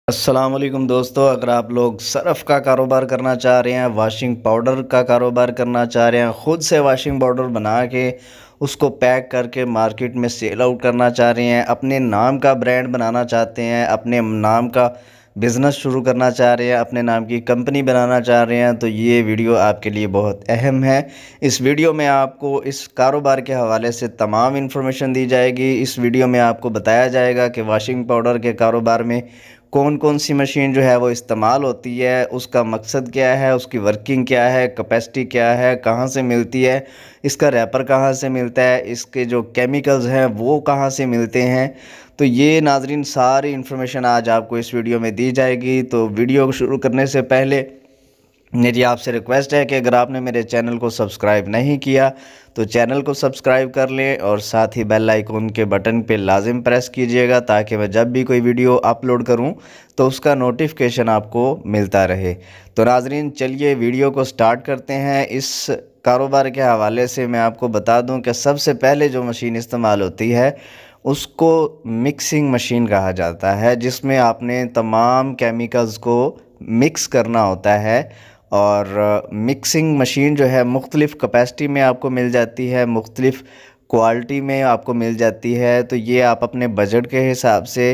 अस्सलाम वालेकुम दोस्तों, अगर आप लोग सर्फ़ का कारोबार करना चाह रहे हैं, वॉशिंग पाउडर का कारोबार करना चाह रहे हैं, ख़ुद से वॉशिंग पाउडर बना के उसको पैक करके मार्केट में सेल आउट करना चाह रहे हैं, अपने नाम का ब्रांड बनाना चाहते हैं, अपने नाम का बिज़नेस शुरू करना चाह रहे हैं, अपने नाम की कंपनी बनाना चाह रहे हैं, तो ये वीडियो आपके लिए बहुत अहम है। इस वीडियो में आपको इस कारोबार के हवाले से तमाम इन्फॉर्मेशन दी जाएगी। इस वीडियो में आपको बताया जाएगा कि वॉशिंग पाउडर के कारोबार में कौन कौन सी मशीन जो है वो इस्तेमाल होती है, उसका मकसद क्या है, उसकी वर्किंग क्या है, कैपेसिटी क्या है, कहाँ से मिलती है, इसका रैपर कहाँ से मिलता है, इसके जो केमिकल्स हैं वो कहाँ से मिलते हैं। तो ये नाज़रीन सारी इन्फॉर्मेशन आज आपको इस वीडियो में दी जाएगी। तो वीडियो को शुरू करने से पहले मेरी आपसे रिक्वेस्ट है कि अगर आपने मेरे चैनल को सब्सक्राइब नहीं किया तो चैनल को सब्सक्राइब कर लें और साथ ही बेल आइकन के बटन पे लाजिम प्रेस कीजिएगा ताकि मैं जब भी कोई वीडियो अपलोड करूं तो उसका नोटिफिकेशन आपको मिलता रहे। तो नाज़रीन चलिए वीडियो को स्टार्ट करते हैं। इस कारोबार के हवाले से मैं आपको बता दूं कि सबसे पहले जो मशीन इस्तेमाल होती है उसको मिक्सिंग मशीन कहा जाता है, जिसमें आपने तमाम केमिकल्स को मिक्स करना होता है। और मिक्सिंग मशीन जो है मुख्तलिफ़ कैपेसिटी में आपको मिल जाती है, मुख्तलिफ़ क्वालिटी में आपको मिल जाती है। तो ये आप अपने बजट के हिसाब से,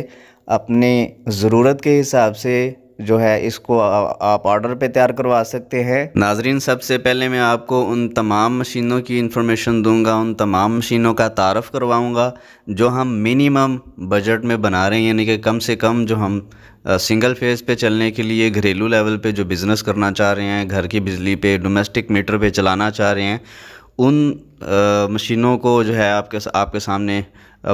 अपनी ज़रूरत के हिसाब से जो है इसको आप ऑर्डर पे तैयार करवा सकते हैं। नाजरीन सबसे पहले मैं आपको उन तमाम मशीनों की इन्फॉर्मेशन दूंगा, उन तमाम मशीनों का तारफ़ करवाऊंगा जो हम मिनिमम बजट में बना रहे हैं, यानी कि कम से कम जो हम सिंगल फेज़ पे चलने के लिए घरेलू लेवल पे जो बिज़नेस करना चाह रहे हैं, घर की बिजली पे, डोमेस्टिक मीटर पे चलाना चाह रहे हैं, उन मशीनों को जो है आपके सामने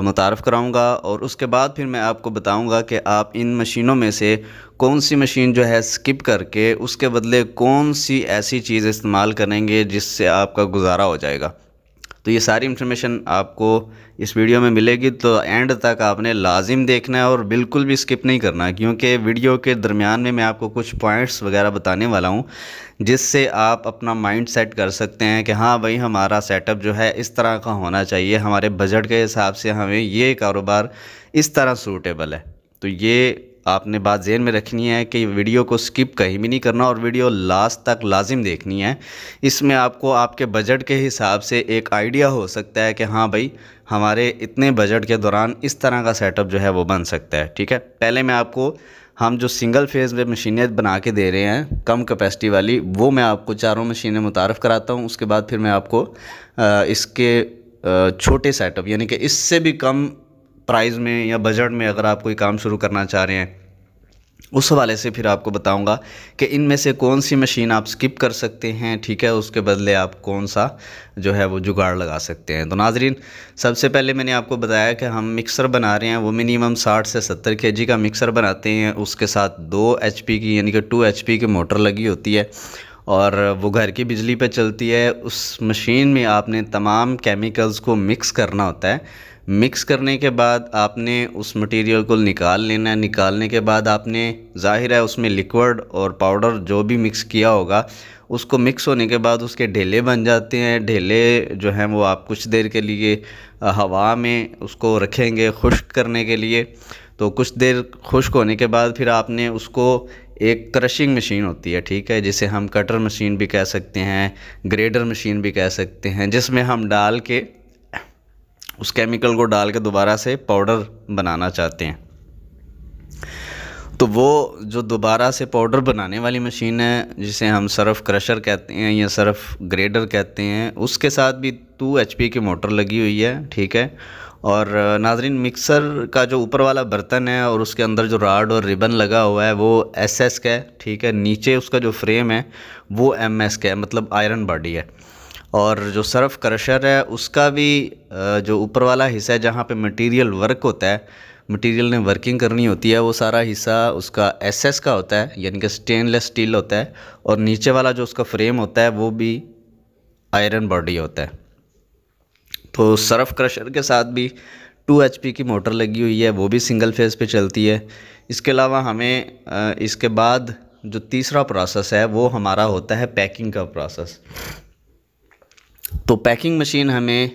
मुतारफ़ कराऊंगा। और उसके बाद फिर मैं आपको बताऊंगा कि आप इन मशीनों में से कौन सी मशीन जो है स्किप करके उसके बदले कौन सी ऐसी चीज़ इस्तेमाल करेंगे जिससे आपका गुजारा हो जाएगा। तो ये सारी इन्फॉर्मेशन आपको इस वीडियो में मिलेगी, तो एंड तक आपने लाजिम देखना है और बिल्कुल भी स्किप नहीं करना है, क्योंकि वीडियो के दरमियान में मैं आपको कुछ पॉइंट्स वगैरह बताने वाला हूँ जिससे आप अपना माइंड सेट कर सकते हैं कि हाँ भाई हमारा सेटअप जो है इस तरह का होना चाहिए, हमारे बजट के हिसाब से हमें ये कारोबार इस तरह सूटेबल है। तो ये आपने बात ज़हन में रखनी है कि वीडियो को स्किप कहीं भी नहीं करना और वीडियो लास्ट तक लाजिम देखनी है। इसमें आपको आपके बजट के हिसाब से एक आइडिया हो सकता है कि हाँ भाई हमारे इतने बजट के दौरान इस तरह का सेटअप जो है वो बन सकता है। ठीक है, पहले मैं आपको हम जो सिंगल फेज़ में मशीनें बना के दे रहे हैं कम कैपेसिटी वाली, वो मैं आपको चारों मशीनें मुतारफ़ कराता हूँ। उसके बाद फिर मैं आपको इसके छोटे सेटअप यानी कि इससे भी कम प्राइस में या बजट में अगर आप कोई काम शुरू करना चाह रहे हैं उस हवाले से फिर आपको बताऊंगा कि इनमें से कौन सी मशीन आप स्किप कर सकते हैं। ठीक है, उसके बदले आप कौन सा जो है वो जुगाड़ लगा सकते हैं। तो नाजरीन सबसे पहले मैंने आपको बताया कि हम मिक्सर बना रहे हैं, वो मिनिमम 60 से 70 kg का मिक्सर बनाते हैं। उसके साथ 2 HP की यानी कि 2 HP की मोटर लगी होती है और वो घर की बिजली पे चलती है। उस मशीन में आपने तमाम केमिकल्स को मिक्स करना होता है। मिक्स करने के बाद आपने उस मटेरियल को निकाल लेना है। निकालने के बाद आपने ज़ाहिर है उसमें लिक्विड और पाउडर जो भी मिक्स किया होगा उसको मिक्स होने के बाद उसके ढेले बन जाते हैं। ढेले जो हैं वो आप कुछ देर के लिए हवा में उसको रखेंगे खुश्क करने के लिए। तो कुछ देर खुश्क होने के बाद फिर आपने उसको एक क्रशिंग मशीन होती है, ठीक है, जिसे हम कटर मशीन भी कह सकते हैं, ग्रेडर मशीन भी कह सकते हैं, जिसमें हम डाल के उस केमिकल को डाल के दोबारा से पाउडर बनाना चाहते हैं। तो वो जो दोबारा से पाउडर बनाने वाली मशीन है जिसे हम सर्फ क्रशर कहते हैं या सर्फ ग्रेडर कहते हैं, उसके साथ भी 2 HP की मोटर लगी हुई है। ठीक है, और नाजरीन मिक्सर का जो ऊपर वाला बर्तन है और उसके अंदर जो राड और रिबन लगा हुआ है वो SS का है। ठीक है, नीचे उसका जो फ्रेम है वो MS का है, मतलब आयरन बॉडी है। और जो सर्फ क्रशर है उसका भी जो ऊपर वाला हिस्सा है जहाँ पे मटेरियल वर्क होता है, मटेरियल ने वर्किंग करनी होती है, वो सारा हिस्सा उसका SS का होता है, यानी कि स्टेनलेस स्टील होता है। और नीचे वाला जो उसका फ्रेम होता है वो भी आयरन बॉडी होता है। तो सर्फ क्रशर के साथ भी 2 HP की मोटर लगी हुई है, वो भी सिंगल फेज़ पे चलती है। इसके अलावा हमें इसके बाद जो तीसरा प्रोसेस है वो हमारा होता है पैकिंग का प्रोसेस। तो पैकिंग मशीन हमें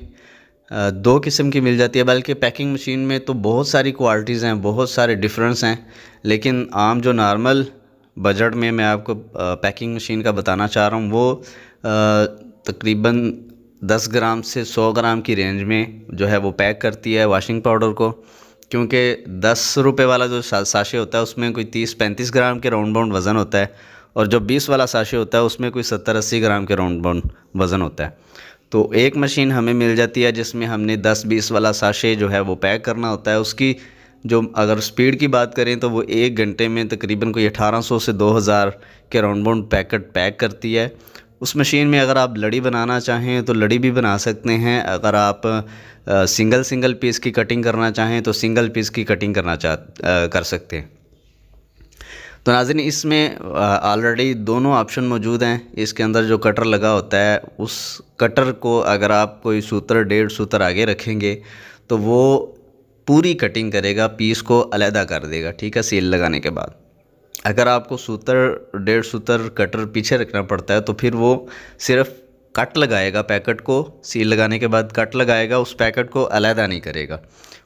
दो किस्म की मिल जाती है, बल्कि पैकिंग मशीन में तो बहुत सारी क्वालिटीज़ हैं, बहुत सारे डिफरेंस हैं। लेकिन आम जो नॉर्मल बजट में मैं आपको पैकिंग मशीन का बताना चाह रहा हूँ वो तकरीबन 10 ग्राम से 100 ग्राम की रेंज में जो है वो पैक करती है वॉशिंग पाउडर को। क्योंकि 10 रुपये वाला जो साशे होता है उसमें कोई 30-35 ग्राम के राउंड बाउंड वज़न होता है, और जो 20 वाला साशे होता है उसमें कोई 70-80 ग्राम के राउंड बाउंड वज़न होता है। तो एक मशीन हमें मिल जाती है जिसमें हमने 10-20 वाला साशे जो है वो पैक करना होता है। उसकी जो अगर स्पीड की बात करें तो वो 1 घंटे में तकरीबन कोई 1800 से 2000 के राउंड बाउंड पैकेट पैक करती है। उस मशीन में अगर आप लड़ी बनाना चाहें तो लड़ी भी बना सकते हैं। अगर आप सिंगल पीस की कटिंग करना चाहें तो सिंगल पीस की कटिंग कर सकते हैं। तो नाज़रीन, इसमें ऑलरेडी दोनों ऑप्शन मौजूद हैं। इसके अंदर जो कटर लगा होता है उस कटर को अगर आप कोई सूत्र 1.5 सूत्र आगे रखेंगे तो वो पूरी कटिंग करेगा, पीस को अलहदा कर देगा, ठीक है, सील लगाने के बाद। अगर आपको सूत्र 1.5 सूत्र कटर पीछे रखना पड़ता है तो फिर वो सिर्फ कट लगाएगा, पैकेट को सील लगाने के बाद कट लगाएगा, उस पैकेट को अलहदा नहीं करेगा।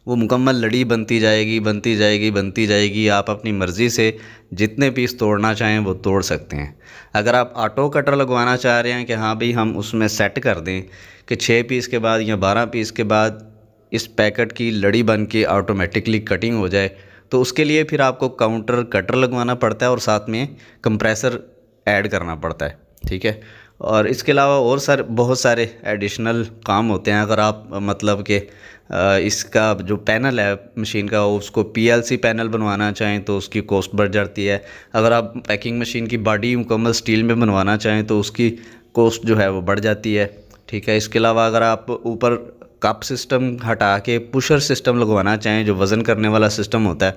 वो मुकम्मल लड़ी बनती जाएगी, बनती जाएगी, बनती जाएगी। आप अपनी मर्ज़ी से जितने पीस तोड़ना चाहें वो तोड़ सकते हैं। अगर आप ऑटो कटर लगवाना चाह रहे हैं कि हाँ भाई हम उसमें सेट कर दें कि 6 पीस के बाद या 12 पीस के बाद इस पैकेट की लड़ी बन के ऑटोमेटिकली कटिंग हो जाए, तो उसके लिए फिर आपको काउंटर कटर लगवाना पड़ता है और साथ में कंप्रेसर ऐड करना पड़ता है, ठीक है। और इसके अलावा और बहुत सारे एडिशनल काम होते हैं। अगर आप मतलब कि इसका जो पैनल है मशीन का उसको PLC पैनल बनवाना चाहें तो उसकी कॉस्ट बढ़ जाती है। अगर आप पैकिंग मशीन की बॉडी मुकम्मल स्टील में बनवाना चाहें तो उसकी कॉस्ट जो है वो बढ़ जाती है, ठीक है। इसके अलावा अगर आप ऊपर कप सिस्टम हटा के पुशर सिस्टम लगवाना चाहें जो वज़न करने वाला सिस्टम होता है,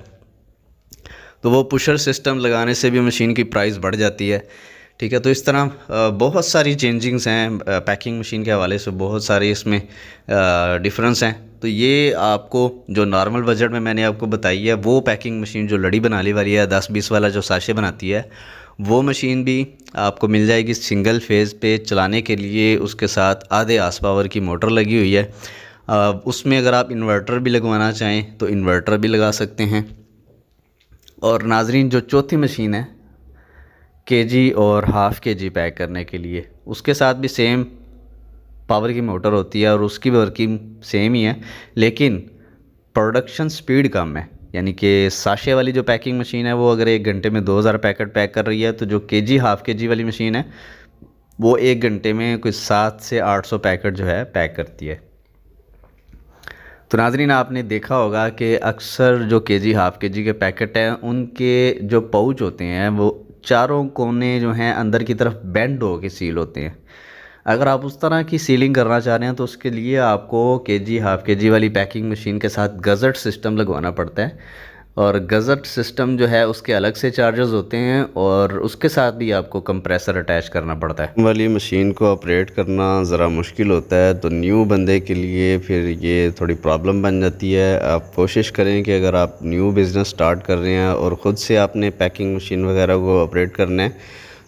तो वो पुशर सिस्टम लगाने से भी मशीन की प्राइस बढ़ जाती है, ठीक है। तो इस तरह बहुत सारी चेंजिंग्स हैं पैकिंग मशीन के हवाले से, बहुत सारे इसमें डिफरेंस हैं। तो ये आपको जो नॉर्मल बजट में मैंने आपको बताई है वो पैकिंग मशीन जो लड़ी बनाने वाली है 10-20 वाला जो साशे बनाती है, वो मशीन भी आपको मिल जाएगी सिंगल फेज़ पे चलाने के लिए। उसके साथ आधे आस पावर की मोटर लगी हुई है। उसमें अगर आप इन्वर्टर भी लगवाना चाहें तो इन्वर्टर भी लगा सकते हैं। और नाजरीन, जो चौथी मशीन है केजी और हाफ़ केजी पैक करने के लिए, उसके साथ भी सेम पावर की मोटर होती है और उसकी वर्किंग सेम ही है, लेकिन प्रोडक्शन स्पीड कम है। यानी कि साशे वाली जो पैकिंग मशीन है वो अगर 1 घंटे में 2000 पैकेट पैक कर रही है, तो जो केजी हाफ़ केजी वाली मशीन है वो 1 घंटे में कुछ 700 से 800 पैकेट जो है पैक करती है। तो नाज़रीन, आपने देखा होगा कि अक्सर जो केजी हाफ़ केजी के पैकेट हैं उनके जो पाउच होते हैं वो चारों कोने जो हैं अंदर की तरफ बेंड हो के सील होते हैं। अगर आप उस तरह की सीलिंग करना चाह रहे हैं तो उसके लिए आपको केजी हाफ़ केजी वाली पैकिंग मशीन के साथ गज़ट सिस्टम लगवाना पड़ता है। और गज़ट सिस्टम जो है उसके अलग से चार्जेस होते हैं और उसके साथ भी आपको कंप्रेसर अटैच करना पड़ता है। वाली मशीन को ऑपरेट करना ज़रा मुश्किल होता है, तो न्यू बंदे के लिए फिर ये थोड़ी प्रॉब्लम बन जाती है। आप कोशिश करें कि अगर आप न्यू बिज़नेस स्टार्ट कर रहे हैं और ख़ुद से आपने पैकिंग मशीन वगैरह को ऑपरेट करना है,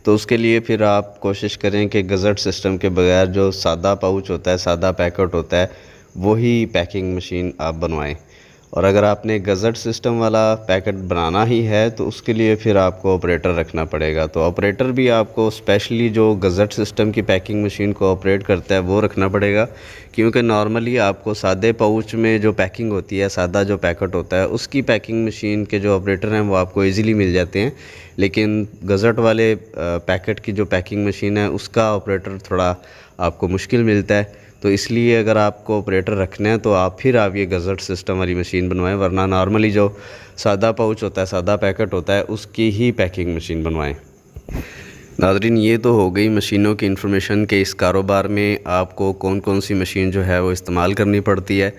तो उसके लिए फिर आप कोशिश करें कि गज़ट सिस्टम के बगैर जो सादा पाउच होता है, सादा पैकेट होता है, वही पैकिंग मशीन आप बनवाएं। और अगर आपने गज़ट सिस्टम वाला पैकेट बनाना ही है तो उसके लिए फिर आपको ऑपरेटर रखना पड़ेगा। तो ऑपरेटर भी आपको स्पेशली जो गज़ट सिस्टम की पैकिंग मशीन को ऑपरेट करता है वो रखना पड़ेगा, क्योंकि नॉर्मली आपको सादे पाउच में जो पैकिंग होती है, सादा जो पैकेट होता है, उसकी पैकिंग मशीन के जो ऑपरेटर हैं वो आपको ईज़िली मिल जाते हैं। लेकिन गज़ट वाले पैकेट की जो पैकिंग मशीन है उसका ऑपरेटर थोड़ा आपको मुश्किल मिलता है। तो इसलिए अगर आपको ऑपरेटर रखना है तो आप ये गज़ट सिस्टम वाली मशीन बनवाएं, वरना नॉर्मली जो सादा पाउच होता है, सादा पैकेट होता है, उसकी ही पैकिंग मशीन बनवाएं। नाज़रीन, ये तो हो गई मशीनों की इन्फॉर्मेशन कि इस कारोबार में आपको कौन कौन सी मशीन जो है वो इस्तेमाल करनी पड़ती है।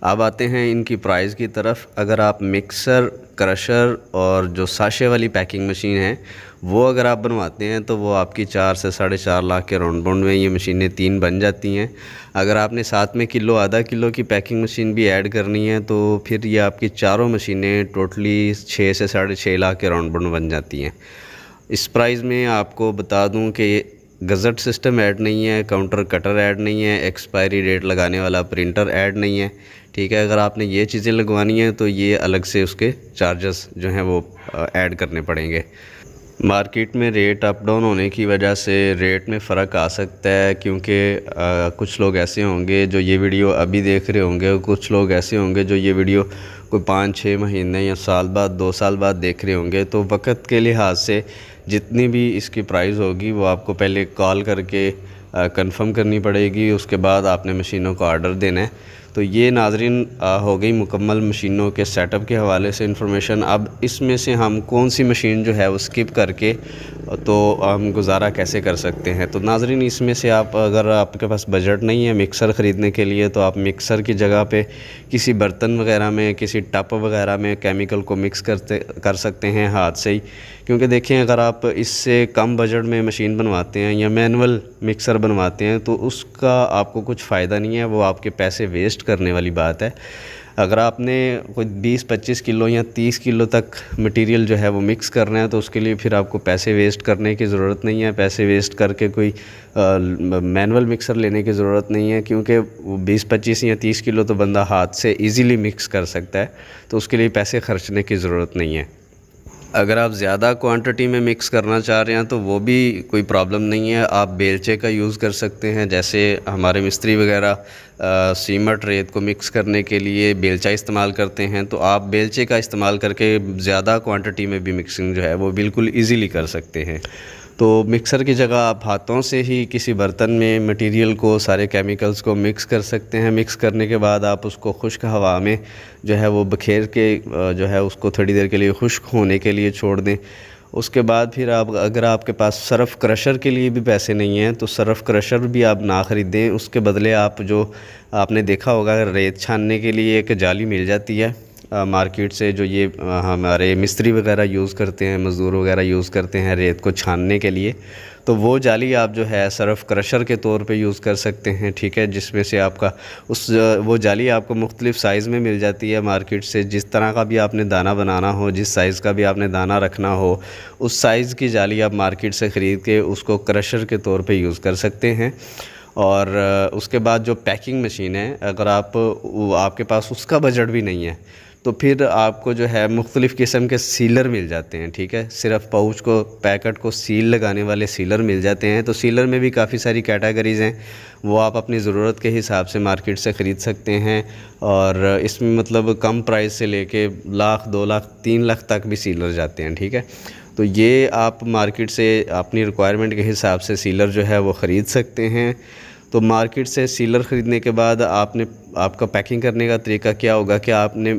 अब आते हैं इनकी प्राइस की तरफ। अगर आप मिक्सर, क्रशर और जो साशे वाली पैकिंग मशीन है वो अगर आप बनवाते हैं तो वो आपकी 4 से 4.5 लाख के राउंड बाउंड में ये मशीनें 3 बन जाती हैं। अगर आपने साथ में किलो आधा किलो की पैकिंग मशीन भी ऐड करनी है तो फिर ये आपकी चारों मशीनें टोटली 6 से 6.5 लाख के राउंड बाउंड बन जाती हैं। इस प्राइस में आपको बता दूं कि गज़ट सिस्टम ऐड नहीं है, काउंटर कटर ऐड नहीं है, एक्सपायरी डेट लगाने वाला प्रिंटर ऐड नहीं है। ठीक है, अगर आपने ये चीज़ें लगवानी हैं तो ये अलग से उसके चार्जेस जो हैं वो ऐड करने पड़ेंगे। मार्केट में रेट अप डाउन होने की वजह से रेट में फ़र्क आ सकता है, क्योंकि कुछ लोग ऐसे होंगे जो ये वीडियो अभी देख रहे होंगे और कुछ लोग ऐसे होंगे जो ये वीडियो कोई 5-6 महीने या साल बाद 2 साल बाद देख रहे होंगे। तो वक़्त के लिहाज से जितनी भी इसकी प्राइस होगी वो आपको पहले कॉल करके कंफर्म करनी पड़ेगी, उसके बाद आपने मशीनों का ऑर्डर देना है। तो ये नाज़रीन हो गई मुकम्मल मशीनों के सेटअप के हवाले से इन्फॉर्मेशन। अब इसमें से हम कौन सी मशीन जो है वो स्किप करके तो हम गुजारा कैसे कर सकते हैं। तो नाज़रीन, इसमें से आप, अगर आपके पास बजट नहीं है मिक्सर ख़रीदने के लिए, तो आप मिक्सर की जगह पे किसी बर्तन वगैरह में, किसी टप वगैरह में केमिकल को मिक्स कर सकते हैं हाथ से ही। क्योंकि देखें, अगर आप इससे कम बजट में मशीन बनवाते हैं या मैनुअल मिक्सर बनवाते हैं तो उसका आपको कुछ फ़ायदा नहीं है, वो आपके पैसे वेस्ट करने वाली बात है। अगर आपने कोई 20-25 किलो या 30 किलो तक मटेरियल जो है वो मिक्स करना है तो उसके लिए फिर आपको पैसे वेस्ट करने की ज़रूरत नहीं है। पैसे वेस्ट करके कोई मैनुअल मिक्सर लेने की ज़रूरत नहीं है, क्योंकि 20-25 या 30 किलो तो बंदा हाथ से इजीली मिक्स कर सकता है, तो उसके लिए पैसे खर्चने की ज़रूरत नहीं है। अगर आप ज़्यादा क्वांटिटी में मिक्स करना चाह रहे हैं तो वो भी कोई प्रॉब्लम नहीं है, आप बेलचे का यूज़ कर सकते हैं। जैसे हमारे मिस्त्री वगैरह सीमेंट रेत को मिक्स करने के लिए बेलचा इस्तेमाल करते हैं, तो आप बेलचे का इस्तेमाल करके ज़्यादा क्वांटिटी में भी मिक्सिंग जो है वो बिल्कुल ईज़िली कर सकते हैं। तो मिक्सर की जगह आप हाथों से ही किसी बर्तन में मटेरियल को, सारे केमिकल्स को मिक्स कर सकते हैं। मिक्स करने के बाद आप उसको खुश्क हवा में जो है वो बखेर के जो है उसको थोड़ी देर के लिए खुश्क होने के लिए छोड़ दें। उसके बाद फिर आप, अगर आपके पास सर्फ़ क्रशर के लिए भी पैसे नहीं हैं तो सर्फ़ क्रशर भी आप ना ख़रीदें। उसके बदले आप, जो आपने देखा होगा, रेत छानने के लिए एक जाली मिल जाती है मार्केट से, जो ये हमारे मिस्त्री वगैरह यूज़ करते हैं, मज़दूर वगैरह यूज़ करते हैं रेत को छानने के लिए। तो वो जाली आप जो है सर्फ़ क्रशर के तौर पे यूज़ कर सकते हैं। ठीक है, जिसमें से आपका वो जाली आपको मुख्तलिफ़ साइज़ में मिल जाती है मार्केट से। जिस तरह का भी आपने दाना बनाना हो, जिस साइज़ का भी आपने दाना रखना हो, उस साइज़ की जाली आप मार्केट से ख़रीद के उसको क्रशर के तौर पर यूज़ कर सकते हैं। और उसके बाद जो पैकिंग मशीन है, अगर आपके पास उसका बजट भी नहीं है तो फिर आपको जो है मुख्तलिफ़ किस्म के सीलर मिल जाते हैं। ठीक है, सिर्फ पाउच को, पैकेट को सील लगाने वाले सीलर मिल जाते हैं। तो सीलर में भी काफ़ी सारी कैटेगरीज़ हैं, वो आप अपनी ज़रूरत के हिसाब से मार्केट से ख़रीद सकते हैं। और इसमें मतलब कम प्राइस से लेके लाख, 2 लाख, 3 लाख तक भी सीलर जाते हैं। ठीक है, तो ये आप मार्केट से अपनी रिक्वायरमेंट के हिसाब से सीलर जो है वो ख़रीद सकते हैं। तो मार्केट से सीलर ख़रीदने के बाद आपका पैकिंग करने का तरीका क्या होगा कि आपने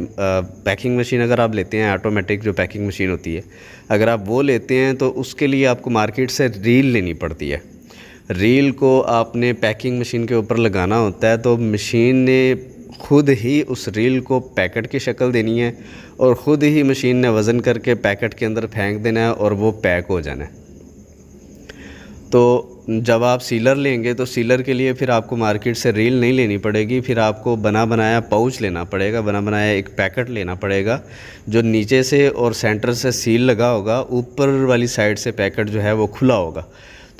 पैकिंग मशीन अगर आप लेते हैं, ऑटोमेटिक जो पैकिंग मशीन होती है, अगर आप वो लेते हैं तो उसके लिए आपको मार्केट से रील लेनी पड़ती है। रील को आपने पैकिंग मशीन के ऊपर लगाना होता है, तो मशीन ने ख़ुद ही उस रील को पैकेट की शक्ल देनी है और ख़ुद ही मशीन ने वज़न करके पैकेट के अंदर फेंक देना है और वो पैक हो जाना है। तो जब आप सीलर लेंगे तो सीलर के लिए फिर आपको मार्केट से रील नहीं लेनी पड़ेगी, फिर आपको बना बनाया पाउच लेना पड़ेगा, बना बनाया एक पैकेट लेना पड़ेगा जो नीचे से और सेंटर से सील लगा होगा, ऊपर वाली साइड से पैकेट जो है वो खुला होगा।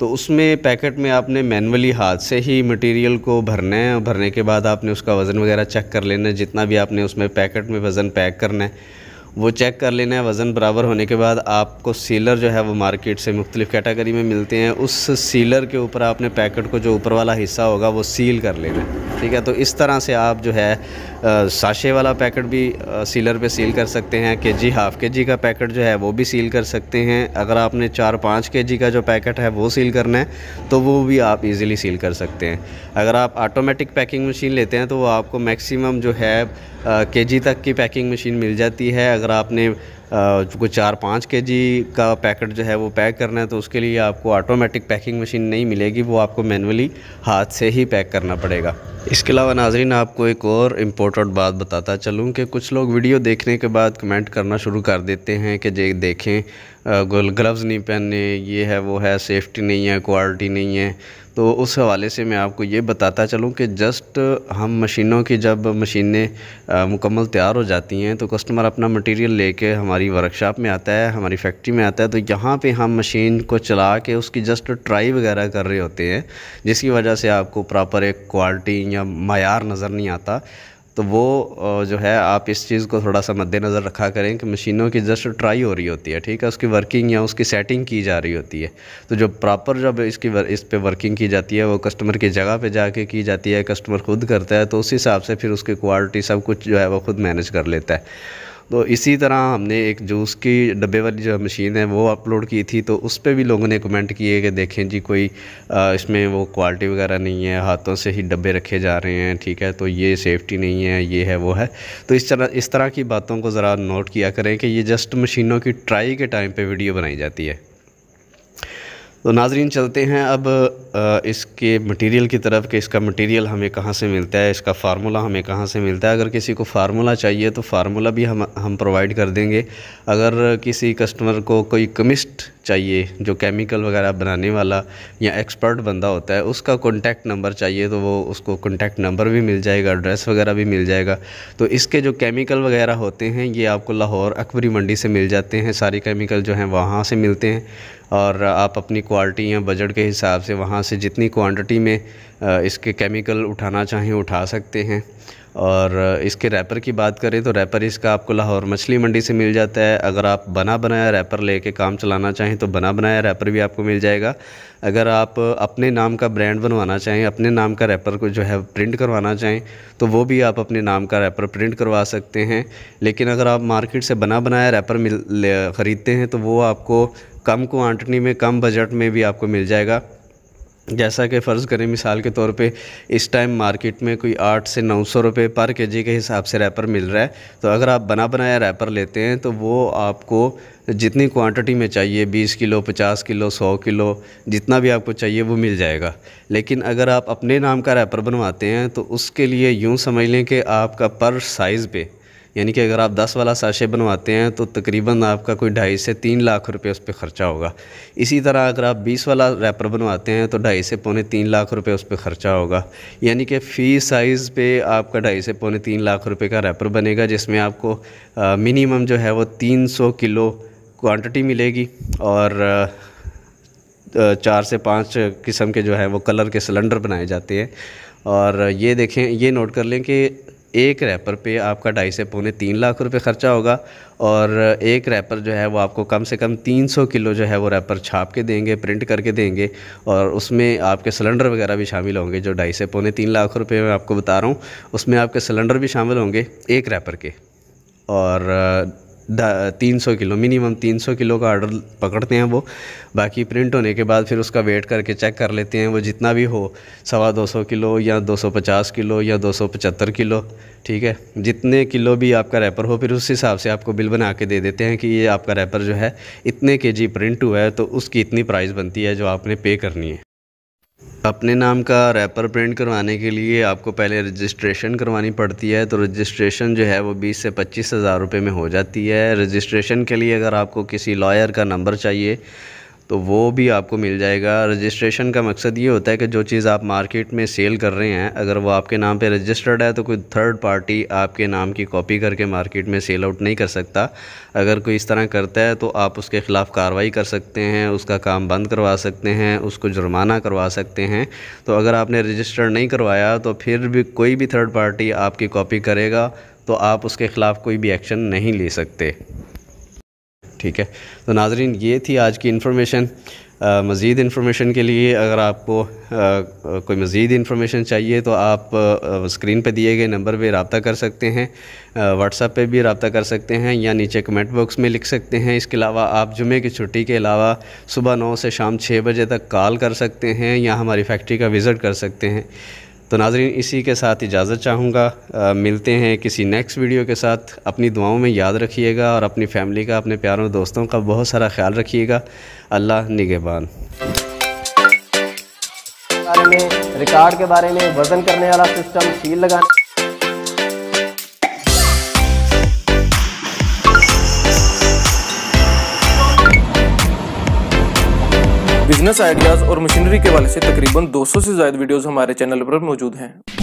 तो उसमें पैकेट में आपने मैनुअली हाथ से ही मटेरियल को भरना है। भरने के बाद आपने उसका वज़न वगैरह चेक कर लेना है, जितना भी आपने उसमें पैकेट में वज़न पैक करना है वो चेक कर लेना है। वज़न बराबर होने के बाद आपको सीलर जो है वो मार्केट से मुख्तलिफ़ कैटेगरी में मिलते हैं। उस सीलर के ऊपर आपने पैकेट को, जो ऊपर वाला हिस्सा होगा वो सील कर लेना है। ठीक है, तो इस तरह से आप जो है साशे वाला पैकेट भी सीलर पे सील कर सकते हैं। केजी, हाफ़ केजी का पैकेट जो है वो भी सील कर सकते हैं। अगर आपने 4-5 केजी का जो पैकेट है वो सील करना है तो वो भी आप इजीली सील कर सकते हैं। अगर आप ऑटोमेटिक पैकिंग मशीन लेते हैं तो वो आपको मैक्सिमम जो है केजी तक की पैकिंग मशीन मिल जाती है। अगर आपने कोई 4-5 केजी का पैकेट जो है वो पैक करना है तो उसके लिए आपको ऑटोमेटिक पैकिंग मशीन नहीं मिलेगी, वो आपको मैनुअली हाथ से ही पैक करना पड़ेगा। इसके अलावा नाज़रीन, आपको एक और इम्पोर्टेंट बात बताता चलूँ कि कुछ लोग वीडियो देखने के बाद कमेंट करना शुरू कर देते हैं कि देखें ग्लव्स नहीं पहनने, ये है वो है, सेफ्टी नहीं है, क्वालिटी नहीं है। तो उस हवाले से मैं आपको ये बताता चलूँ कि जस्ट हम मशीनों की जब मशीनें मुकम्मल तैयार हो जाती हैं तो कस्टमर अपना मटेरियल लेके हमारी वर्कशॉप में आता है, हमारी फैक्ट्री में आता है। तो यहाँ पे हम मशीन को चला के उसकी जस्ट ट्राई वगैरह कर रहे होते हैं, जिसकी वजह से आपको प्रॉपर एक क्वालिटी या मायार नज़र नहीं आता। तो वो जो है आप इस चीज़ को थोड़ा सा मद्देनज़र रखा करें कि मशीनों की जस्ट ट्राई हो रही होती है, ठीक है, उसकी वर्किंग या उसकी सेटिंग की जा रही होती है। तो जो प्रॉपर जब इस पे वर्किंग की जाती है वो कस्टमर की जगह पे जाके की जाती है, कस्टमर खुद करता है, तो उस हिसाब से फिर उसकी क्वालिटी सब कुछ जो है वो खुद मैनेज कर लेता है। तो इसी तरह हमने एक जूस की डब्बे वाली जो मशीन है वो अपलोड की थी, तो उस पर भी लोगों ने कमेंट किए कि देखें जी कोई इसमें वो क्वालिटी वगैरह नहीं है, हाथों से ही डब्बे रखे जा रहे हैं, ठीक है, तो ये सेफ़्टी नहीं है, ये है वो है। तो इस तरह की बातों को ज़रा नोट किया करें कि ये जस्ट मशीनों की ट्राई के टाइम पे वीडियो बनाई जाती है। तो नाज़रीन चलते हैं अब इसके मटेरियल की तरफ कि इसका मटेरियल हमें कहाँ से मिलता है, इसका फार्मूला हमें कहाँ से मिलता है। अगर किसी को फार्मूला चाहिए तो फार्मूला भी हम प्रोवाइड कर देंगे। अगर किसी कस्टमर को कोई केमिस्ट चाहिए जो केमिकल वगैरह बनाने वाला या एक्सपर्ट बंदा होता है, उसका कॉन्टैक्ट नंबर चाहिए तो वो उसको कॉन्टैक्ट नंबर भी मिल जाएगा, एड्रेस वगैरह भी मिल जाएगा। तो इसके जो केमिकल वगैरह होते हैं ये आपको लाहौर अकबरी मंडी से मिल जाते हैं, सारे केमिकल जो हैं वहाँ से मिलते हैं। और आप अपनी क्वालिटी या बजट के हिसाब से वहाँ से जितनी क्वांटिटी में इसके केमिकल उठाना चाहें उठा सकते हैं। और इसके रैपर की बात करें तो रैपर इसका आपको लाहौर मछली मंडी से मिल जाता है। अगर आप बना बनाया रैपर लेके काम चलाना चाहें तो बना बनाया रैपर भी आपको मिल जाएगा। अगर आप अपने नाम का ब्रांड बनवाना चाहें, अपने नाम का रैपर को जो है प्रिंट करवाना चाहें तो वो भी आप अपने नाम का रैपर प्रिंट करवा सकते हैं। लेकिन अगर आप मार्केट से बना बनाया रैपर ख़रीदते हैं तो वो आपको कम क्वांटिटी में कम बजट में भी आपको मिल जाएगा। जैसा कि फ़र्ज़ करें मिसाल के तौर पे इस टाइम मार्केट में कोई 800 से 900 रुपये पर केजी के हिसाब से रैपर मिल रहा है। तो अगर आप बना बनाया रैपर लेते हैं तो वो आपको जितनी क्वांटिटी में चाहिए 20 किलो 50 किलो 100 किलो जितना भी आपको चाहिए वो मिल जाएगा। लेकिन अगर आप अपने नाम का रैपर बनवाते हैं तो उसके लिए यूँ समझ लें कि आपका पर साइज़ पे, यानी कि अगर आप 10 वाला साशे बनवाते हैं तो तकरीबन आपका कोई 2.5 से 3 लाख रुपए उस पर ख़र्चा होगा। इसी तरह अगर आप 20 वाला रैपर बनवाते हैं तो 2.5 से पौने 3 लाख रुपए उस पर ख़र्चा होगा। यानी कि फ़ी साइज़ पे आपका 2.5 से पौने 3 लाख रुपए का रैपर बनेगा, जिसमें आपको मिनिमम जो है वो 300 किलो क्वांटिटी मिलेगी और 4 से 5 किस्म के जो है वो कलर के सिलेंडर बनाए जाते हैं। और ये देखें, ये नोट कर लें कि एक रैपर पे आपका 2.5 से पौने 3 लाख रुपए ख़र्चा होगा और एक रैपर जो है वो आपको कम से कम 300 किलो जो है वो रैपर छाप के देंगे, प्रिंट करके देंगे। और उसमें आपके सिलेंडर वगैरह भी शामिल होंगे। जो 2.5 से पौने 3 लाख रुपए मैं आपको बता रहा हूँ उसमें आपके सिलेंडर भी शामिल होंगे एक रैपर के। और 300 किलो मिनिमम 300 किलो का ऑर्डर पकड़ते हैं वो। बाकी प्रिंट होने के बाद फिर उसका वेट करके चेक कर लेते हैं, वो जितना भी हो 225 किलो या 250 किलो या 275 किलो, ठीक है, जितने किलो भी आपका रैपर हो फिर उस हिसाब से आपको बिल बना के दे देते हैं कि ये आपका रैपर जो है इतने केजी प्रिंट हुआ है तो उसकी इतनी प्राइस बनती है जो आपने पे करनी है। अपने नाम का रैपर प्रिंट करवाने के लिए आपको पहले रजिस्ट्रेशन करवानी पड़ती है। तो रजिस्ट्रेशन जो है वो 20 से 25 हज़ार रुपये में हो जाती है। रजिस्ट्रेशन के लिए अगर आपको किसी लॉयर का नंबर चाहिए तो वो भी आपको मिल जाएगा। रजिस्ट्रेशन का मकसद ये होता है कि जो चीज़ आप मार्केट में सेल कर रहे हैं अगर वो आपके नाम पे रजिस्टर्ड है तो कोई थर्ड पार्टी आपके नाम की कॉपी करके मार्केट में सेल आउट नहीं कर सकता। अगर कोई इस तरह करता है तो आप उसके ख़िलाफ़ कार्रवाई कर सकते हैं, उसका काम बंद करवा सकते हैं, उसको जुर्माना करवा सकते हैं। तो अगर आपने रजिस्टर नहीं करवाया तो फिर भी कोई भी थर्ड पार्टी आपकी कॉपी करेगा तो आप उसके ख़िलाफ़ कोई भी एक्शन नहीं ले सकते, ठीक है। तो नाज़रीन ये थी आज की इन्फॉर्मेशन। मज़ीद इन्फॉर्मेशन के लिए अगर आपको कोई मज़ीद इन्फॉर्मेशन चाहिए तो आप स्क्रीन पे दिए गए नंबर पे रब्ता कर सकते हैं, व्हाट्सएप पे भी रब्ता कर सकते हैं या नीचे कमेंट बॉक्स में लिख सकते हैं। इसके अलावा आप जुमे की छुट्टी के अलावा सुबह 9 से शाम 6 बजे तक कॉल कर सकते हैं या हमारी फैक्ट्री का विज़िट कर सकते हैं। तो नाज़रीन इसी के साथ इजाज़त चाहूँगा। मिलते हैं किसी नेक्स्ट वीडियो के साथ। अपनी दुआओं में याद रखिएगा और अपनी फैमिली का, अपने प्यारों दोस्तों का बहुत सारा ख्याल रखिएगा। अल्लाह निगहबान। बारे में, रिकॉर्ड के बारे में, वज़न करने वाला सिस्टम, सील लगाने बिजनेस आइडियाज़ और मशीनरी के हवाले से तकरीबन 200 से ज़्यादा वीडियोज़ हमारे चैनल पर मौजूद हैं।